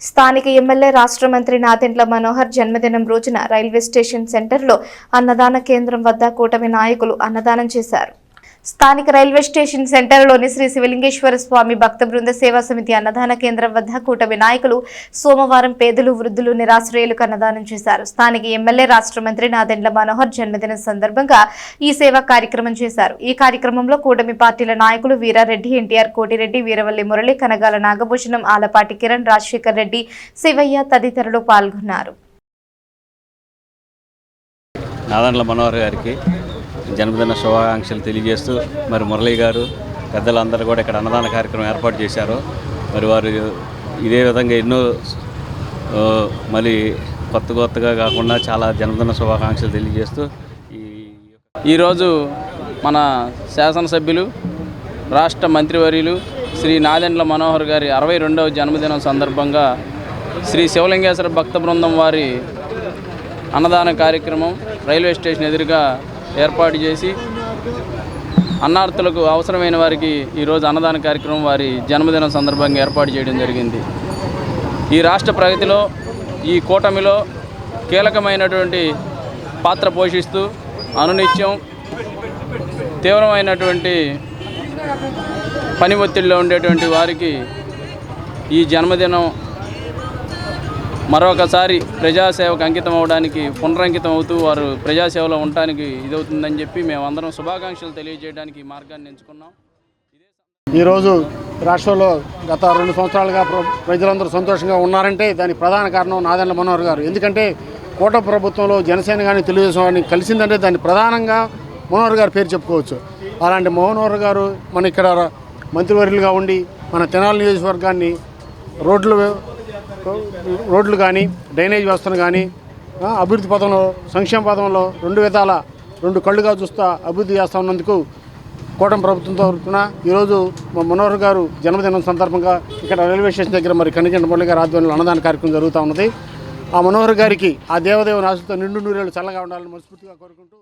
స్థానిక ఎమ్మెల్యే రాష్ట్ర మంత్రి నాదెండ్ల మనోహర్ జన్మదినం రోజున రైల్వే స్టేషన్ సెంటర్లో అన్నదాన కేంద్రం వద్ద కూటమి నాయకులు అన్నదానం చేశారు. స్థానిక రైల్వే స్టేషన్ సెంటర్లోని శ్రీ శివలింగేశ్వర స్వామి భక్త బృంద సేవా సమితి అన్నదాన కేంద్రం వద్ద కూటమి నాయకులు సోమవారం పేదలు, వృద్ధులు, నిరాశ్రయులకు అన్నదానం చేశారు. స్థానిక ఎమ్మెల్యే రాష్ట్ర మంత్రి నాదెండ్ల మనోహర్ జన్మదినం సందర్భంగా ఈ సేవా కార్యక్రమం చేశారు. ఈ కార్యక్రమంలో కూటమి పార్టీల నాయకులు వీరారెడ్డి, ఎన్టీఆర్, కోటిరెడ్డి, వీరవల్లి మురళి, కనగాల నాగభూషణం, ఆలపాటి కిరణ్, రాజశేఖర్ రెడ్డి, శివయ్య తదితరులు పాల్గొన్నారు. నాదెండ్ల మనోహర్ గారికి జన్మదిన శుభాకాంక్షలు తెలియజేస్తూ మరి మురళి గారు పెద్దలందరూ కూడా ఇక్కడ అన్నదాన కార్యక్రమం ఏర్పాటు చేశారు. మరి వారు ఇదే విధంగా ఎన్నో మళ్ళీ కొత్తగా కాకుండా చాలా జన్మదిన శుభాకాంక్షలు తెలియజేస్తూ ఈరోజు మన శాసనసభ్యులు రాష్ట్ర మంత్రివర్యులు శ్రీ నాదెండ్ల మనోహర్ గారి 62వ జన్మదినం సందర్భంగా శ్రీ శివలింగేశ్వర భక్త బృందం వారి అన్నదాన కార్యక్రమం రైల్వే స్టేషన్ ఎదురుగా ఏర్పాటు చేసి అన్నార్థులకు అవసరమైన వారికి ఈరోజు అన్నదాన కార్యక్రమం వారి జన్మదినం సందర్భంగా ఏర్పాటు చేయడం జరిగింది. ఈ రాష్ట్ర ప్రగతిలో ఈ కూటమిలో కీలకమైనటువంటి పాత్ర పోషిస్తూ అనునిత్యం తీవ్రమైనటువంటి పని ఒత్తిడిలో ఉండేటువంటి వారికి ఈ జన్మదినం మరొకసారి ప్రజాసేవకు అంకితం అవడానికి పునరంకితం అవుతూ వారు ప్రజాసేవలో ఉండడానికి ఇదవుతుందని చెప్పి మేమందరం శుభాకాంక్షలు తెలియజేయడానికి ఈ మార్గాన్ని ఎంచుకున్నాం. ఈరోజు రాష్ట్రంలో గత 2 సంవత్సరాలుగా ప్రజలందరూ సంతోషంగా ఉన్నారంటే దానికి ప్రధాన కారణం నాదెండ్ల మనోహర్ గారు. ఎందుకంటే కూటమి ప్రభుత్వంలో జనసేన కానీ తెలుగుదేశం కానీ కలిసిందంటే దాన్ని ప్రధానంగా మనోహర్ గారు పేరు చెప్పుకోవచ్చు. అలాంటి మనోహర్ గారు మన ఇక్కడ మంత్రివర్యులుగా ఉండి మన తెనాలి నియోజకవర్గాన్ని రోడ్లు కానీ డ్రైనేజ్ వ్యవస్థను కానీ అభివృద్ధి పథంలో సంక్షేమ పథంలో 2 విధాల 2 కళ్ళుగా చూస్తూ అభివృద్ధి చేస్తూ ఉన్నందుకు కూటమి ప్రభుత్వం తరఫున ఈరోజు మనోహర్ గారు జన్మదినం సందర్భంగా ఇక్కడ రైల్వే స్టేషన్ దగ్గర మరి కనికంఠ మురళి గారి ఆధ్వర్యంలో అన్నదాన కార్యక్రమం జరుగుతూ ఉన్నది. ఆ మనోహర్ గారికి ఆ దేవదేవుని ఆశతో నిండు నూరేళ్ళు చల్లగా ఉండాలని మనస్ఫూర్తిగా కోరుకుంటూ